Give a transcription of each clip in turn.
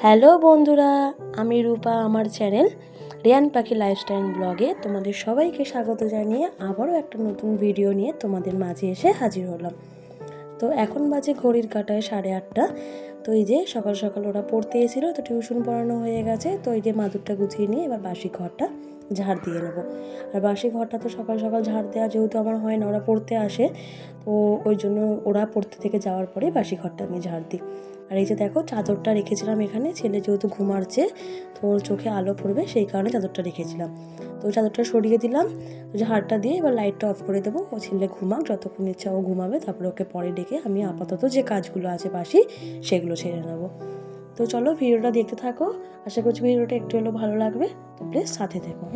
Hello বন্ধুরা, আমি রূপা। আমার চ্যানেল রিয়ান পাখি লাইফস্টাইল ব্লগে তোমাদের সবাইকে স্বাগত জানিয়ে আবারও একটা নতুন ভিডিও নিয়ে তোমাদের মাঝে এসে হাজির হলাম। তো এখন বাজে ঘড়ির কাঁটায় 8:30। তো এই যে সকাল সকাল ওরা পড়তে এসেছিলো, তো টিউশন পড়ানো হয়ে গেছে। তো এই যে মাদুরটা গুছিয়ে নিয়ে এবার বাসি ঘরটা ঝাড় দিয়ে নেবো। আর বাসি ঘরটা তো সকাল সকাল ঝাড় দেওয়া যেহেতু আমার হয় না, ওরা পড়তে আসে, তো ওই জন্য ওরা পড়তে থেকে যাওয়ার পরে বাসি ঘরটা আমি ঝাড় দিই। আর এই যে দেখো চাদরটা রেখেছিলাম এখানে, ছেলে যেহেতু ঘুমাচ্ছে তো ওর চোখে আলো পড়বে সেই কারণে চাদরটা রেখেছিলাম। তো চাদরটা সরিয়ে দিলাম, ঝাড়টা দিয়ে এবার লাইটটা অফ করে দেবো। ও ছেলে ঘুমাক, যতক্ষণ ইচ্ছা ও ঘুমাবে, তারপরে ওকে পরে ডেকে আমি আপাতত যে কাজগুলো আছে বাসি সেগুলো ছেড়ে নেবো। তো চলো ভিডিওটা দেখতে থাকো, আশা করছি ভিডিওটা একটু হলেও ভালো লাগবে। তো প্লিজ সাথে থেকো।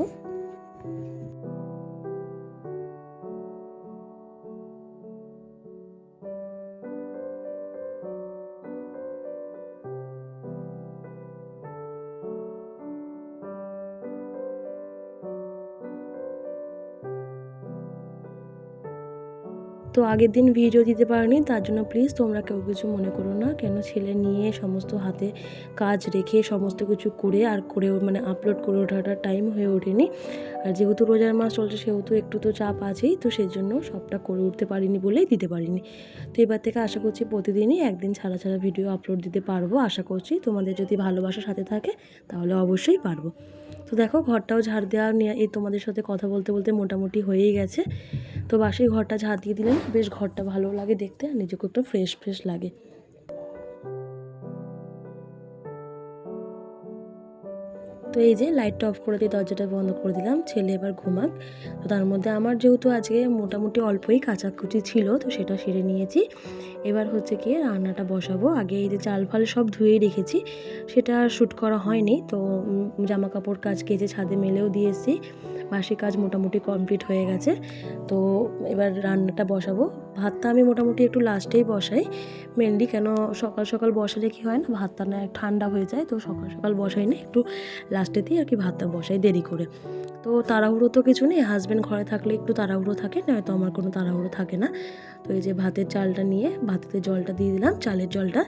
তো আগের দিন ভিডিও দিতে পারিনি, তার জন্য প্লিজ তোমরা কেউ কিছু মনে করো না। কেন ছেলে নিয়ে সমস্ত হাতে কাজ রেখে সমস্ত কিছু করে মানে আপলোড করে ওঠাটা টাইম হয়ে ওঠেনি। আর যেহেতু রোজার মাস চলছে সেহেতু একটু তো চাপ আছেই, তো সেই জন্য সবটা করে উঠতে পারিনি বলেই দিতে পারিনি। তো এবার থেকে আশা করছি প্রতিদিনই একদিন ছাড়া ছাড়া ভিডিও আপলোড দিতে পারবো। আশা করছি তোমাদের যদি ভালোবাসার সাথে থাকে তাহলে অবশ্যই পারবো। তো দেখো ঘরটাও ঝাড় দেওয়া নিয়ে এই তোমাদের সাথে কথা বলতে বলতে মোটামুটি হয়েই গেছে। তো বাসি ঘরটা ঝাড় দিয়ে দিলেন, বেশ ঘরটা ভালো লাগে দেখতে আর নিজেকে একটু ফ্রেশ ফ্রেশ লাগে। তো এই যে লাইটটা অফ করে দিয়ে দরজাটা বন্ধ করে দিলাম, ছেলে এবার ঘুমাক। তো তার মধ্যে আমার যেহেতু আজকে মোটামুটি অল্পই কাচাকুচি ছিল, তো সেটা সেরে নিয়েছি। এবার হচ্ছে কি রান্নাটা বসাবো। আগে এই যে চাল ফাল সব ধুয়েই রেখেছি, সেটা আর শ্যুট করা হয়নি। তো জামা কাপড় কাজ কেচে ছাদে মেলেও দিয়েছি, বাসি কাজ মোটামুটি কমপ্লিট হয়ে গেছে। তো এবার রান্নাটা বসাবো। ভাতটা আমি মোটামুটি একটু লাস্টেই বসাই মেনলি, কেন সকাল সকাল বসালে কি হয় না, ভাতটা না ঠান্ডা হয়ে যায়। তো সকাল সকাল বসাই না, একটু লাস্টেতেই আর কি ভাতটা বসাই দেরি করে। তো তাড়াহুড়ো তো কিছু নেই, হাজব্যান্ড ঘরে থাকলে একটু তাড়াহুড়ো থাকে, নয়তো আমার কোনো তাড়াহুড়ো থাকে না। তো এই যে ভাতের চালটা নিয়ে ভাতেতে জলটা দিয়ে দিলাম, চালের জলটা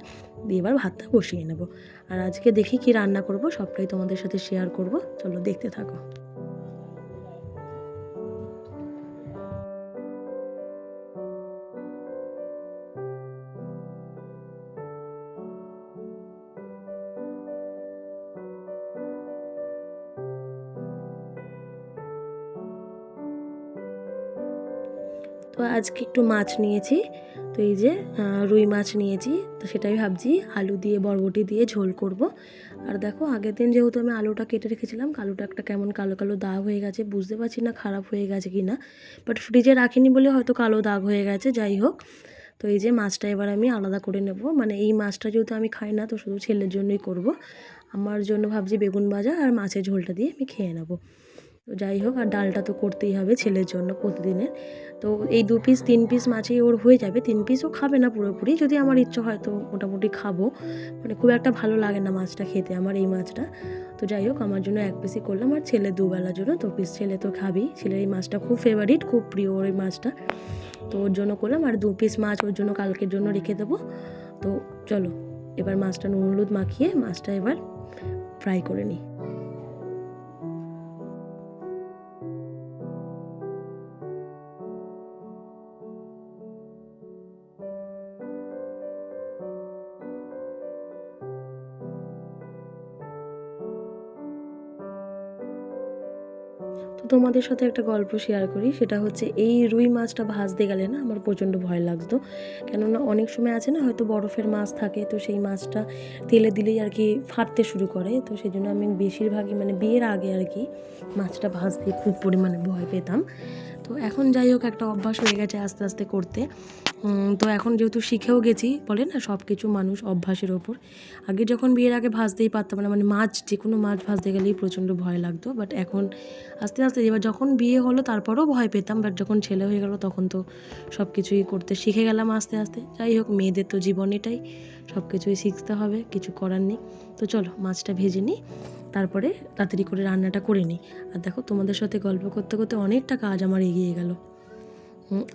দিয়ে এবার ভাতটা বসিয়ে নেব। আর আজকে দেখি কি রান্না করব, সবটাই তোমাদের সাথে শেয়ার করব। চলো দেখতে থাকো। তো আজকে একটু মাছ নিয়েছি। তো এই যে রুই মাছ নিয়েছি, তো সেটাই ভাবছি আলু দিয়ে বরবটি দিয়ে ঝোল করব। আর দেখো আগের দিন যেহেতু আমি আলুটা কেটে রেখেছিলাম, আলুটা একটা কেমন কালো কালো দাগ হয়ে গেছে, বুঝতে পারছি না খারাপ হয়ে গেছে কি না, বাট ফ্রিজে রাখিনি বলে হয়তো কালো দাগ হয়ে গেছে। যাই হোক, তো এই যে মাছটা এবার আমি আলাদা করে নেব। মানে এই মাছটা যেহেতু আমি খাই না, তো শুধু ছেলের জন্যই করব। আমার জন্য ভাবছি বেগুন ভাজা আর মাছের ঝোলটা দিয়ে আমি খেয়ে নেব। তো যাই হোক, আর ডালটা তো করতেই হবে ছেলের জন্য প্রতিদিনের। তো এই 2 পিস 3 পিস মাছেই ওর হয়ে যাবে। 3 পিসও খাবে না পুরোপুরি, যদি আমার ইচ্ছে হয় তো মোটামুটি খাবো। মানে খুব একটা ভালো লাগে না মাছটা খেতে আমার, এই মাছটা। তো যাই হোক, আমার জন্য 1 পিসই করলাম, আর ছেলে দুবেলার জন্য 2 পিস। ছেলে তো খাবেই, ছেলের এই মাছটা খুব ফেভারিট, খুব প্রিয় ওর এই মাছটা। তো ওর জন্য করলাম, আর 2 পিস মাছ ওর জন্য কালকের জন্য রেখে দেবো। তো চলো এবার মাছটা নুন হলুদ মাখিয়ে মাছটা এবার ফ্রাই করে নিই। তো তোমাদের সাথে একটা গল্প শেয়ার করি, সেটা হচ্ছে এই রুই মাছটা ভাজতে গেলে না আমার প্রচণ্ড ভয় লাগতো। কেননা অনেক সময় আছে না, হয়তো বরফের মাছ থাকে, তো সেই মাছটা তেলে দিলেই আর কি ফাটতে শুরু করে। তো সেই জন্য আমি বেশিরভাগই মানে বিয়ের আগে আর কি মাছটা ভাজতে খুব পরিমাণে ভয় পেতাম। তো এখন যাই হোক, একটা অভ্যাস হয়ে গেছে আস্তে আস্তে করতে। তো এখন যেহেতু শিখেও গেছি, বলে না সব কিছু মানুষ অভ্যাসের ওপর। আগে যখন বিয়ের আগে ভাজতেই পারতাম না, মানে মাছ যে কোনো মাছ ভাজতে গেলেই প্রচণ্ড ভয় লাগতো। বাট এখন আস্তে আস্তে, এবার যখন বিয়ে হলো তারপরেও ভয় পেতাম, বাট যখন ছেলে হয়ে গেল তখন তো সব কিছুই করতে শিখে গেলাম আস্তে আস্তে। যাই হোক, মেয়েদের তো জীবন এটাই, সব কিছুই শিখতে হবে, কিছু করার নেই। তো চলো মাছটা ভেজে নিই, তারপরে তাড়াতাড়ি করে রান্নাটা করে নিই। আর দেখো তোমাদের সাথে গল্প করতে করতে অনেকটা কাজ আমার এগিয়ে গেল।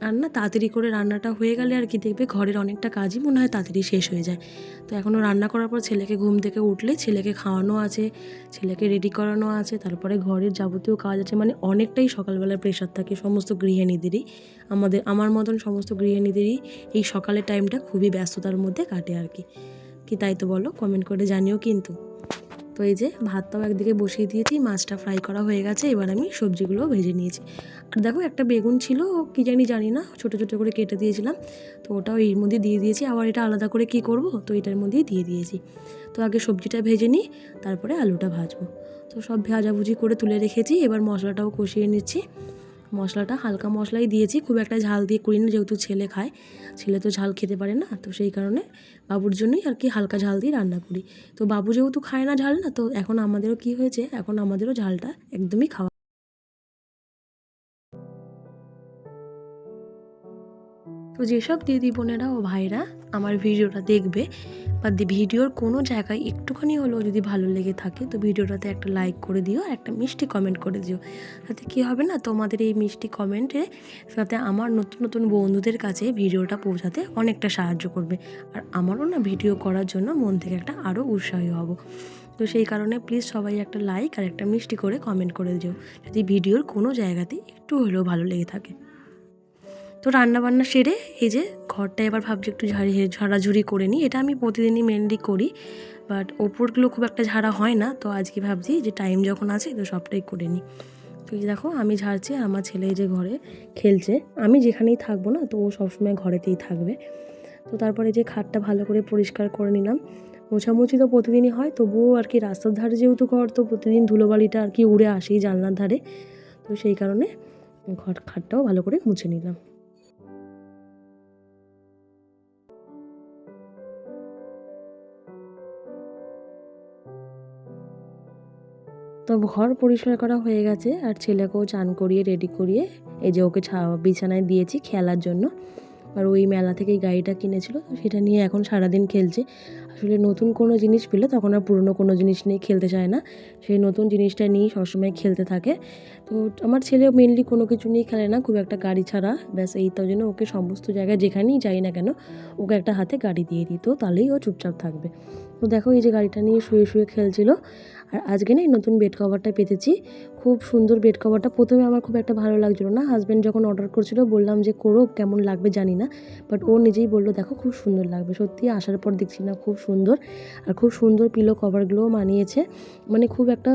আর না তাড়াতাড়ি করে রান্নাটা হয়ে গেলে আর কি দেখবে ঘরের অনেকটা কাজই মনে হয় তাড়াতাড়ি শেষ হয়ে যায়। তো এখনও রান্না করার পর ছেলেকে ঘুম থেকে উঠলে ছেলেকে খাওয়ানো আছে, ছেলেকে রেডি করানো আছে, তারপরে ঘরের যাবতীয় কাজ আছে, মানে অনেকটাই সকালবেলার প্রেশার থাকে সমস্ত গৃহিণীদেরই। আমার মতন সমস্ত গৃহিণীদেরই এই সকালের টাইমটা খুবই ব্যস্ততার মধ্যে কাটে আর কি। তাই তো বলো, কমেন্ট করে জানিও কিন্তু। তো এই যে ভাতটাও একদিকে বসিয়ে দিয়েছি, মাছটা ফ্রাই করা হয়ে গেছে, এবার আমি সবজিগুলো ভেজে নিয়েছি। আর দেখো একটা বেগুন ছিল, কী জানি না, ছোটো ছোটো করে কেটে দিয়েছিলাম, তো ওটাও এর মধ্যে দিয়ে দিয়েছি। আবার এটা আলাদা করে কি করব, তো এটার মধ্যেই দিয়ে দিয়েছি। তো আগে সবজিটা ভেজে নিই, তারপরে আলুটা ভাজবো। তো সব ভাজাভুজি করে তুলে রেখেছি, এবার মশলাটাও কষিয়ে নিচ্ছি। মশলাটা হালকা মশলাই দিয়েছি, খুব একটা ঝাল দিয়ে করি না, যেহেতু ছেলে খায়, ছেলে তো ঝাল খেতে পারে না, তো সেই কারণে বাবুর জন্যই আর কি হালকা ঝাল দিয়ে রান্না করি। তো বাবু যেহেতু খায় না ঝাল না, তো এখন আমাদেরও কি হয়েছে, এখন আমাদেরও ঝালটা একদমই খাওয়া। তো যেসব দিদি বোনেরা ও ভাইরা আমার ভিডিওটা দেখবে বা ভিডিওর কোনো জায়গায় একটুখানি হলেও যদি ভালো লেগে থাকে, তো ভিডিওটাতে একটা লাইক করে দিও, একটা মিষ্টি কমেন্ট করে দিও। তাতে কী হবে না, তোমাদের এই মিষ্টি কমেন্টে সাথে আমার নতুন নতুন বন্ধুদের কাছে ভিডিওটা পৌঁছাতে অনেকটা সাহায্য করবে। আর আমারও না ভিডিও করার জন্য মন থেকে একটা আরও উৎসাহী হব। তো সেই কারণে প্লিজ সবাই একটা লাইক আর একটা মিষ্টি করে কমেন্ট করে দিও যদি ভিডিওর কোনো জায়গাতে একটু হলেও ভালো লেগে থাকে। তো রান্নাবান্না সেরে এই যে ঘরটা এবার ভাবছি একটু ঝাড়াঝুড়ি করে নিই। এটা আমি প্রতিদিনই মেনলি করি, বাট ওপরগুলো খুব একটা ঝাড়া হয় না, তো আজকে ভাবছি যে টাইম যখন আছে তো সবটাই করে নিই। তো এই দেখো আমি ঝাড়ছি, আর আমার ছেলে যে ঘরে খেলছে, আমি যেখানেই থাকবো না তো ও সবসময় ঘরেতেই থাকবে। তো তারপরে যে খাটটা ভালো করে পরিষ্কার করে নিলাম। মোছামুছি তো প্রতিদিনই হয়, তবুও আর কি রাস্তার ধারে যেহেতু ঘর, তো প্রতিদিন ধুলোবালিটা আর কি উড়ে আসেই জানলার ধারে, তো সেই কারণে খাটটাও ভালো করে মুছে নিলাম। তো ঘর পরিষ্কার করা হয়ে গেছে, আর ছেলেকেও চান করিয়ে রেডি করিয়ে এই যে ওকে বিছানায় দিয়েছি খেলার জন্য। আর ওই মেলা থেকে এই গাড়িটা কিনেছিল, তো সেটা নিয়ে এখন সারাদিন খেলছে। আসলে নতুন কোনো জিনিস পেলে তখন আর পুরনো কোনো জিনিস নিয়ে খেলতে চায় না, সেই নতুন জিনিসটা নিয়েই সবসময় খেলতে থাকে। তো আমার ছেলে মেনলি কোনো কিছু নিয়ে খেলে না, খুব একটা গাড়ি ছাড়া, ব্যাস এই তার জন্য ওকে সমস্ত জায়গায় যেখানেই যাই না কেন ওকে একটা হাতে গাড়ি দিয়ে দিত, তাহলেই ও চুপচাপ থাকবে। তো দেখো এই যে গাড়িটা নিয়ে শুয়ে শুয়ে খেলছিল। আর আজকে না এই নতুন বেড কভারটা পেতেছি, খুব সুন্দর বেড কভারটা। প্রথমে আমার খুব একটা ভালো লাগছিলো না, হাজব্যান্ড যখন অর্ডার করছিল বললাম যে করো, কেমন লাগবে জানি না, বাট ও নিজেই বললো দেখো খুব সুন্দর লাগবে। সত্যি আসার পর দেখছি না খুব সুন্দর, আর খুব সুন্দর পিলো কভারগুলোও মানিয়েছে। মানে খুব একটা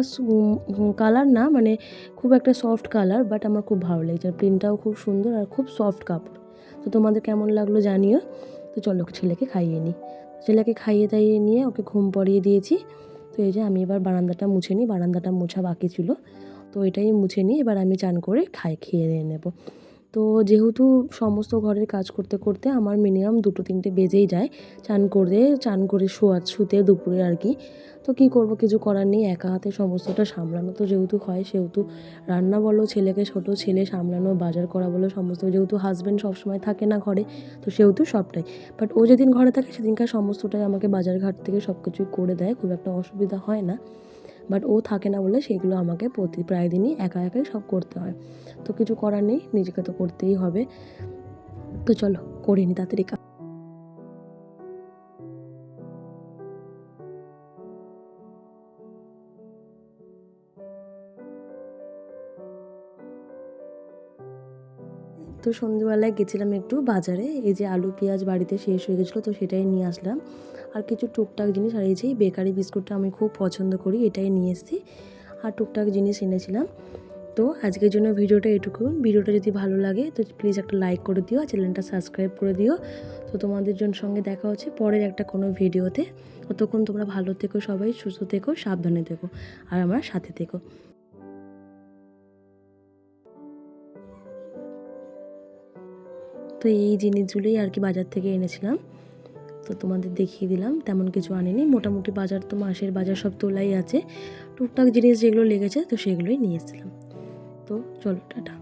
কালার না, মানে খুব একটা সফট কালার, বাট আমার খুব ভালো লেগেছে। আর প্রিন্টটাও খুব সুন্দর আর খুব সফট কাপড়। তো তোমাদের কেমন লাগলো জানিও। তো চলো ছেলেকে খাইয়ে নিই। ছেলেকে খাইয়ে দাইয়ে নিয়ে ওকে ঘুম পড়িয়ে দিয়েছি। তো এই যে আমি এবার বারান্দাটা মুছে নিই, বারান্দাটা মোছা বাকি ছিল, তো এটাই মুছে নিই। এবার আমি চান করে খেয়ে নেব। তো যেহেতু সমস্ত ঘরের কাজ করতে করতে আমার মিনিমাম 2-3টে বেজেই যায়, চান করে শুতে দুপুরে আর কি। তো কী করব, কিছু করার নেই, একা হাতে সমস্তটা সামলানো তো যেহেতু হয়, সেহেতু রান্না বলো, ছেলেকে ছোটো ছেলে সামলানো, বাজার করা বলো, সমস্ত, যেহেতু হাজব্যান্ড সবসময় থাকে না ঘরে, তো সেহেতু সবটাই। বাট ও যেদিন ঘরে থাকে সেদিনকার সমস্তটাই আমাকে বাজার ঘাট থেকে সব কিছুই করে দেয়, খুব একটা অসুবিধা হয় না। বাট ও থাকে না বলে সেগুলো আমাকে প্রায় দিনই একা একাই সব করতে হয়। তো কিছু করার নেই, নিজেকে তো করতেই হবে। তো চলো করে নি তাড়াতাড়ি। তো সন্ধ্যেবেলায় গেছিলাম একটু বাজারে, এই যে আলু পেঁয়াজ বাড়িতে শেষ হয়ে গেছিলো, তো সেটাই নিয়ে আসলাম। আর কিছু টুকটাক জিনিস, আর এই যে বেকারি বিস্কুটটা আমি খুব পছন্দ করি, এটাই নিয়ে এসেছি। আর টুকটাক জিনিস এনেছিলাম। তো আজকের জন্য ভিডিওটা এটুকু। ভিডিওটা যদি ভালো লাগে তো প্লিজ একটা লাইক করে দিও, আর চ্যানেলটা সাবস্ক্রাইব করে দিও। তো তোমাদের সঙ্গে দেখা হচ্ছে পরের একটা কোনো ভিডিওতে। ততক্ষণ তোমরা ভালো থেকো, সবাই সুস্থ থেকো, সাবধানে থেকো, আর আমার সাথে থেকো। তো এই জিনিসগুলোই আর কি বাজার থেকে এনেছিলাম, তো তোমাদের দেখিয়ে দিলাম। তেমন কিছু আনিনি, মোটামুটি বাজার তো মাসের বাজার সব তোলাই আছে, টুকটাক জিনিস যেগুলো লেগেছে তো সেগুলোই নিয়ে এসেছিলাম। তো চলো টাটা।